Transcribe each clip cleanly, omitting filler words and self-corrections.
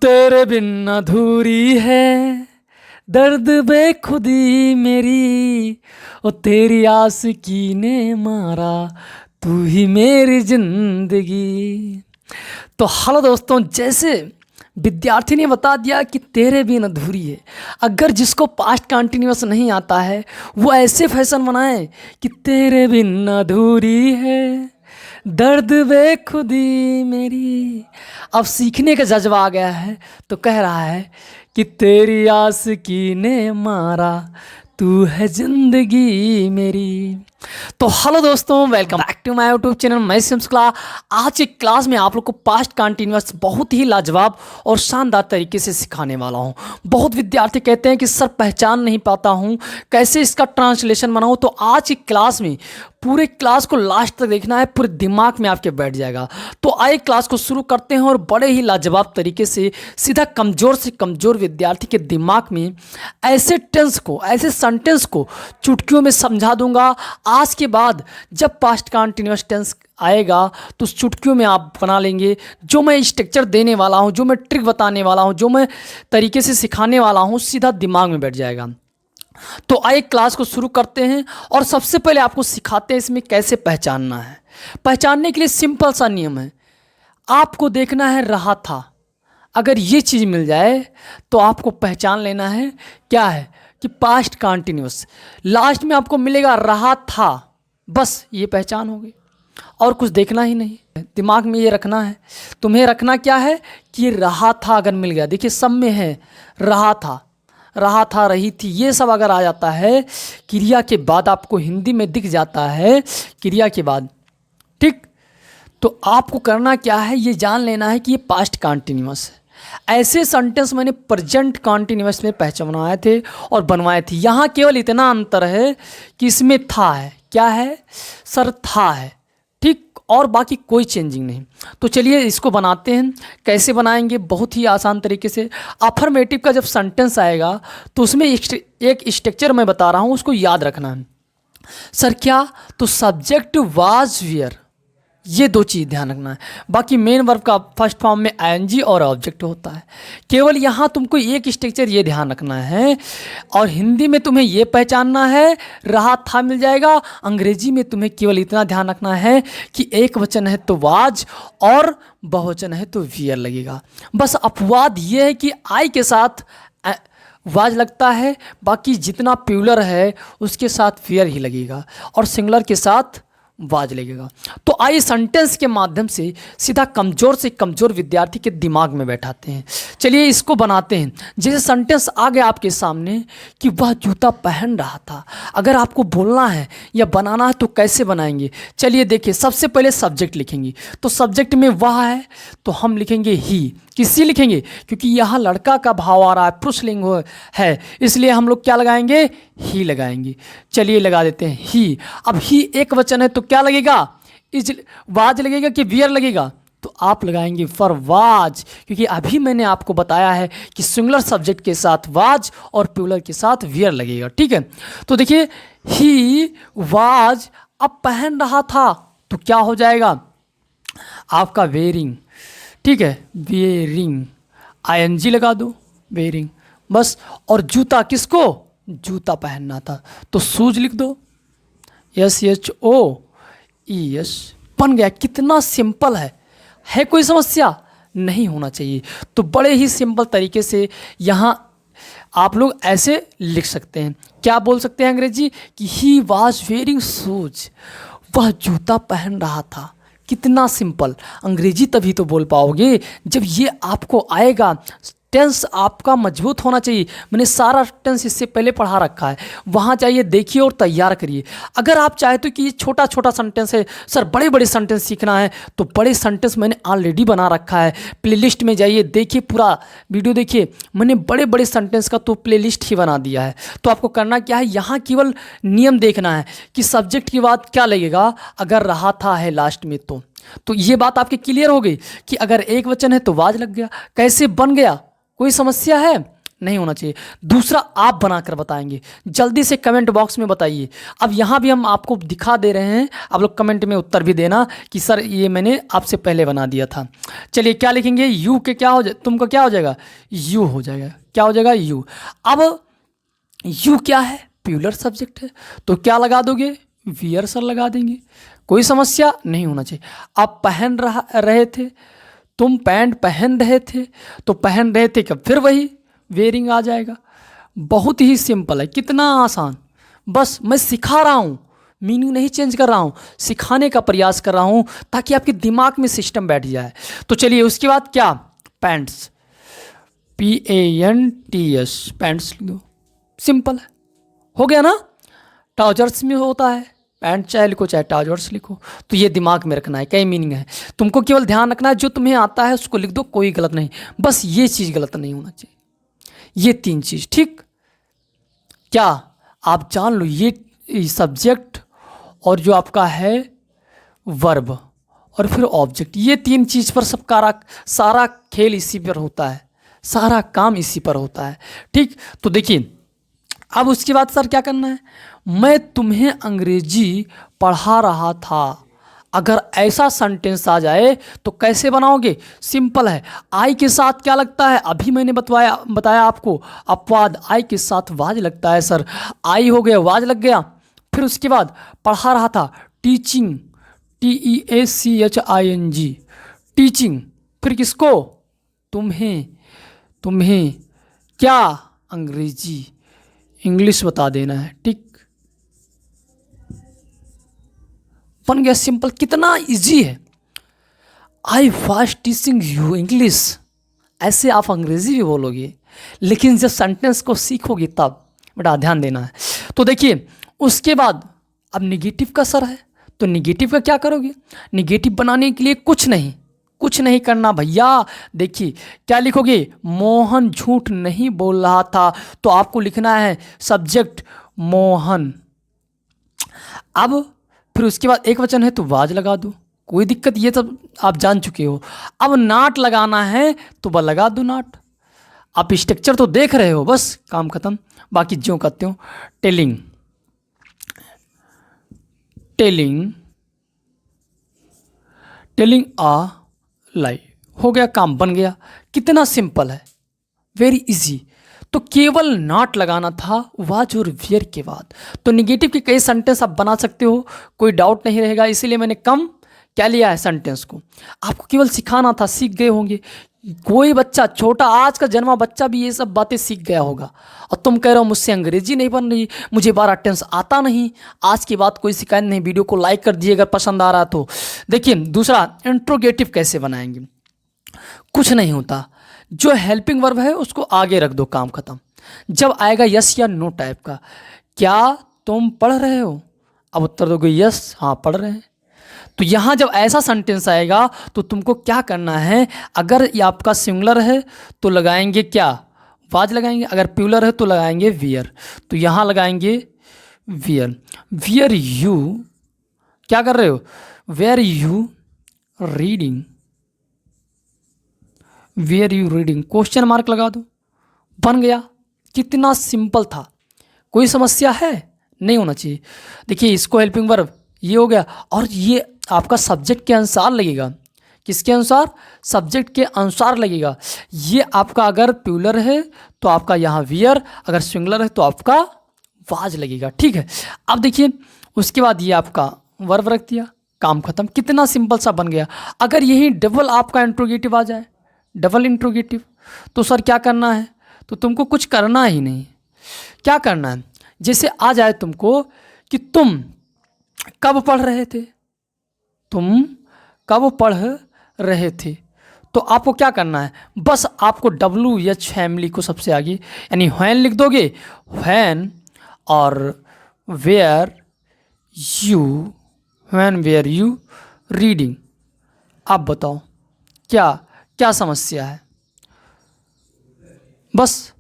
तेरे बिन अधूरी है दर्द बेखुदी मेरी, ओ तेरी आशिकी ने मारा तू ही मेरी जिंदगी। तो हेलो दोस्तों, जैसे विद्यार्थी ने बता दिया कि तेरे बिन अधूरी है। अगर जिसको पास्ट कंटिन्यूअस नहीं आता है वो ऐसे फैशन बनाए कि तेरे बिन अधूरी है दर्द बेखुदी मेरी। अब सीखने का जज्बा आ गया है तो कह रहा है कि तेरी आशिकी ने मारा तू है जिंदगी मेरी। तो हेलो दोस्तों, welcome back to my YouTube channel. मैं सिम्सकला। आज की क्लास में आप लोग को पास्ट कंटिन्यूअस बहुत ही लाजवाब और शानदार तरीके से सिखाने वाला हूं। बहुत विद्यार्थी कहते हैं कि सर पहचान नहीं पाता हूं, कैसे इसका ट्रांसलेशन बनाऊं। तो आज की क्लास में पूरे क्लास को लास्ट तक देखना है, पूरे दिमाग में आपके बैठ जाएगा। तो आइए क्लास को शुरू करते हैं और बड़े ही लाजवाब तरीके से सीधा कमज़ोर से कमज़ोर विद्यार्थी के दिमाग में ऐसे टेंस को, ऐसे सेंटेंस को चुटकियों में समझा दूंगा। आज के बाद जब पास्ट कंटिन्यूअस टेंस आएगा तो उस चुटकियों में आप बना लेंगे। जो मैं स्ट्रक्चर देने वाला हूँ, जो मैं ट्रिक बताने वाला हूँ, जो मैं तरीके से सिखाने वाला हूँ, सीधा दिमाग में बैठ जाएगा। तो आइए क्लास को शुरू करते हैं और सबसे पहले आपको सिखाते हैं इसमें कैसे पहचानना है। पहचानने के लिए सिंपल सा नियम है, आपको देखना है रहा था। अगर ये चीज़ मिल जाए तो आपको पहचान लेना है क्या है कि पास्ट कंटिन्यूअस। लास्ट में आपको मिलेगा रहा था, बस ये पहचान होगी और कुछ देखना ही नहीं। दिमाग में ये रखना है, तुम्हें रखना क्या है कि रहा था अगर मिल गया। देखिए सब में है रहा था, रही थी, ये सब अगर आ जाता है क्रिया के बाद, आपको हिंदी में दिख जाता है क्रिया के बाद, ठीक। तो आपको करना क्या है, ये जान लेना है कि ये पास्ट कंटिन्यूअस है। ऐसे सेंटेंस मैंने प्रेजेंट कंटिन्यूअस में पहचानाए थे और बनवाए थे। यहाँ केवल इतना अंतर है कि इसमें था है, क्या है सर, था है, ठीक, और बाकी कोई चेंजिंग नहीं। तो चलिए इसको बनाते हैं। कैसे बनाएंगे, बहुत ही आसान तरीके से। अफर्मेटिव का जब सेंटेंस आएगा तो उसमें एक स्ट्रक्चर मैं बता रहा हूँ, उसको याद रखना है। सर क्या, तो सब्जेक्ट वाज वियर, ये दो चीज़ ध्यान रखना है। बाकी मेन वर्ब का फर्स्ट फॉर्म में आईएनजी और ऑब्जेक्ट होता है। केवल यहाँ तुमको एक स्ट्रक्चर ये ध्यान रखना है और हिंदी में तुम्हें ये पहचानना है रहा था मिल जाएगा। अंग्रेजी में तुम्हें केवल इतना ध्यान रखना है कि एक वचन है तो वाज और बहुवचन है तो वियर लगेगा। बस अपवाद ये है कि आई के साथ वाज लगता है, बाकी जितना प्लूरल है उसके साथ वियर ही लगेगा और सिंगुलर के साथ वाज लगेगा। तो आइए सेंटेंस के माध्यम से सीधा कमज़ोर से कमज़ोर विद्यार्थी के दिमाग में बैठाते हैं। चलिए इसको बनाते हैं। जैसे सेंटेंस आ गया आपके सामने कि वह जूता पहन रहा था। अगर आपको बोलना है या बनाना है तो कैसे बनाएंगे, चलिए देखिए। सबसे पहले सब्जेक्ट लिखेंगे, तो सब्जेक्ट में वह है तो हम लिखेंगे ही। किसी लिखेंगे क्योंकि यहाँ लड़का का भाव आ रहा है, पुरुषलिंग है, इसलिए हम लोग क्या लगाएंगे, ही लगाएंगे। चलिए लगा देते हैं ही। अब ही एक वचन है तो क्या लगेगा, इज वाज लगेगा कि वियर लगेगा, तो आप लगाएंगे फॉर वाज, क्योंकि अभी मैंने आपको बताया है कि सिंगुलर सब्जेक्ट के साथ वाज और प्लूरल के साथ वियर लगेगा, ठीक है। तो देखिए ही वाज, अब पहन रहा था तो क्या हो जाएगा आपका वेयरिंग, ठीक है, वेयरिंग, आईएनजी लगा दो, वेयरिंग, बस। और जूता किसको, जूता पहनना था तो शूज लिख दो, SHOES, बन गया। कितना सिंपल है कोई समस्या नहीं होना चाहिए। तो बड़े ही सिंपल तरीके से यहाँ आप लोग ऐसे लिख सकते हैं। क्या बोल सकते हैं अंग्रेजी कि ही वॉज वेयरिंग शूज, वह जूता पहन रहा था। कितना सिंपल। अंग्रेजी तभी तो बोल पाओगे जब ये आपको आएगा। टेंस आपका मजबूत होना चाहिए। मैंने सारा टेंस इससे पहले पढ़ा रखा है, वहाँ चाहिए देखिए और तैयार करिए। अगर आप चाहते हो कि ये छोटा छोटा सेंटेंस है, सर बड़े बड़े सेंटेंस सीखना है, तो बड़े सेंटेंस मैंने ऑलरेडी बना रखा है। प्लेलिस्ट में जाइए, देखिए पूरा वीडियो देखिए, मैंने बड़े बड़े सेंटेंस का तो प्लेलिस्ट ही बना दिया है। तो आपको करना क्या है, यहाँ केवल नियम देखना है कि सब्जेक्ट के बाद क्या लगेगा अगर रहा था है लास्ट में। तो ये बात आपकी क्लियर हो गई कि अगर एक वचन है तो वाज लग गया। कैसे बन गया, कोई समस्या है नहीं होना चाहिए। दूसरा आप बनाकर बताएंगे, जल्दी से कमेंट बॉक्स में बताइए। अब यहाँ भी हम आपको दिखा दे रहे हैं, आप लोग कमेंट में उत्तर भी देना कि सर ये मैंने आपसे पहले बना दिया था। चलिए क्या लिखेंगे, यू के क्या हो जाए, तुमको क्या हो जाएगा, यू हो जाएगा। क्या हो जाएगा, यू। अब यू क्या है, प्लूरल सब्जेक्ट है, तो क्या लगा दोगे, वियर सर लगा देंगे, कोई समस्या नहीं होना चाहिए। आप पहन रहे थे, तुम पैंट पहन रहे थे, तो पहन रहे थे कब, फिर वही वेयरिंग आ जाएगा। बहुत ही सिंपल है, कितना आसान। बस मैं सिखा रहा हूँ, मीनिंग नहीं चेंज कर रहा हूँ, सिखाने का प्रयास कर रहा हूँ ताकि आपके दिमाग में सिस्टम बैठ जाए। तो चलिए उसके बाद क्या, पैंट्स, PANTS, पैंट्स लिख दो, सिंपल है, हो गया ना। ट्राउजर्स में होता है, पैंट चाहे लिखो चाहे ट्राउजर्स लिखो, तो ये दिमाग में रखना है, कई मीनिंग है, तुमको केवल ध्यान रखना है जो तुम्हें आता है उसको लिख दो, कोई गलत नहीं, बस ये चीज़ गलत नहीं होना चाहिए, ये 3 चीज़, ठीक। क्या आप जान लो, ये सब्जेक्ट और जो आपका है वर्ब और फिर ऑब्जेक्ट, ये 3 चीज़ पर सब सारा खेल इसी पर होता है, सारा काम इसी पर होता है, ठीक। तो देखिए अब उसके बाद सर क्या करना है, मैं तुम्हें अंग्रेजी पढ़ा रहा था, अगर ऐसा सेंटेंस आ जाए तो कैसे बनाओगे, सिंपल है। आई के साथ क्या लगता है, अभी मैंने बताया आपको, अपवाद, आई के साथ वाज लगता है सर, आई हो गया, वाज लग गया। फिर उसके बाद पढ़ा रहा था, टीचिंग, TEACHING, टीचिंग। फिर किसको, तुम्हें क्या, अंग्रेजी, इंग्लिश बता देना है, ठीक, बन गया, सिंपल, कितना इजी है। I was teaching you English, ऐसे आप अंग्रेजी भी बोलोगे, लेकिन जब सेंटेंस को सीखोगे तब, बेटा ध्यान देना है। तो देखिए उसके बाद अब निगेटिव का सर है, तो निगेटिव का क्या करोगे, निगेटिव बनाने के लिए कुछ नहीं करना भैया। देखिए क्या लिखोगे, मोहन झूठ नहीं बोल रहा था, तो आपको लिखना है सब्जेक्ट मोहन। अब फिर उसके बाद एक वचन है तो वाज लगा दो, कोई दिक्कत, ये सब आप जान चुके हो। अब नाट लगाना है तो वह लगा दो नाट। आप स्ट्रक्चर तो देख रहे हो, बस काम खत्म, बाकी ज्यों करते हो। टेलिंग आ लाई, हो गया, काम बन गया, कितना सिंपल है, वेरी इजी। तो केवल नॉट लगाना था वाज और वियर के बाद। तो निगेटिव के कई सेंटेंस आप बना सकते हो, कोई डाउट नहीं रहेगा, इसीलिए मैंने कम क्या लिया है सेंटेंस को, आपको केवल सिखाना था, सीख गए होंगे। कोई बच्चा छोटा, आज का जन्मा बच्चा भी ये सब बातें सीख गया होगा, और तुम कह रहे हो मुझसे अंग्रेजी नहीं बन रही, मुझे 12 टेंस आता नहीं। आज की बात कोई शिकायत नहीं, वीडियो को लाइक कर दिए अगर पसंद आ रहा तो। देखिए दूसरा, इंट्रोगेटिव कैसे बनाएंगे, कुछ नहीं होता, जो हेल्पिंग वर्ब है उसको आगे रख दो, काम खत्म। जब आएगा यस या नो टाइप का, क्या तुम पढ़ रहे हो, अब उत्तर दोगे यस, हाँ पढ़ रहे हैं। तो यहाँ जब ऐसा सेंटेंस आएगा तो तुमको क्या करना है, अगर ये आपका सिंगुलर है तो लगाएंगे क्या, वाज लगाएंगे, अगर प्लूरल है तो लगाएंगे वियर। तो यहाँ लगाएंगे वियर। वियर यू क्या कर रहे हो, where you reading, where you reading, question mark लगा दो, बन गया, कितना सिंपल था, कोई समस्या है, नहीं होना चाहिए। देखिए इसको हेल्पिंग वर्ब ये हो गया, और ये आपका सब्जेक्ट के अनुसार लगेगा, किसके अनुसार, सब्जेक्ट के अनुसार लगेगा। ये आपका अगर प्लूरल है तो आपका यहाँ वियर, अगर सिंगुलर है तो आपका वाज लगेगा, ठीक है। अब देखिए उसके बाद ये आपका वर्ब रख दिया, काम खत्म, कितना सिंपल सा बन गया। अगर यही डबल आपका इंट्रोगेटिव आ जाए, डबल इंट्रोगेटिव, तो सर क्या करना है, तो तुमको कुछ करना ही नहीं, क्या करना है, जैसे आ जाए तुमको कि तुम कब पढ़ रहे थे, तुम कब पढ़ रहे थे, तो आपको क्या करना है, बस आपको WH फैमिली को सबसे आगे, यानी व्हेन लिख दोगे, व्हेन और वेयर यू रीडिंग। आप बताओ क्या क्या समस्या है, बस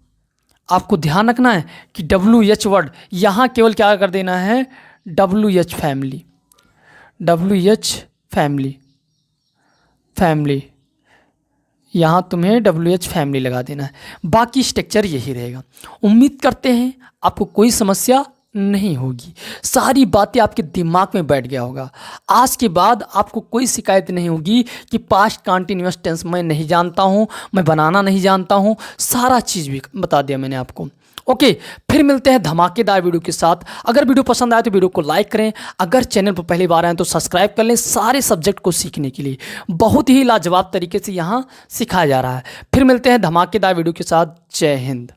आपको ध्यान रखना है कि WH वर्ड यहाँ केवल क्या कर देना है, WH फैमिली, WH फैमिली यहाँ तुम्हें WH फैमिली लगा देना है। बाकी स्ट्रक्चर यही रहेगा। उम्मीद करते हैं आपको कोई समस्या नहीं होगी, सारी बातें आपके दिमाग में बैठ गया होगा। आज के बाद आपको कोई शिकायत नहीं होगी कि पास्ट कंटिन्यूअस टेंस मैं नहीं जानता हूँ, मैं बनाना नहीं जानता हूँ, सारा चीज़ भी बता दिया मैंने आपको। ओके, फिर मिलते हैं धमाकेदार वीडियो के साथ। अगर वीडियो पसंद आए तो वीडियो को लाइक करें, अगर चैनल पर पहली बार आए तो सब्सक्राइब कर लें सारे सब्जेक्ट को सीखने के लिए। बहुत ही लाजवाब तरीके से यहाँ सिखाया जा रहा है। फिर मिलते हैं धमाकेदार वीडियो के साथ। जय हिंद।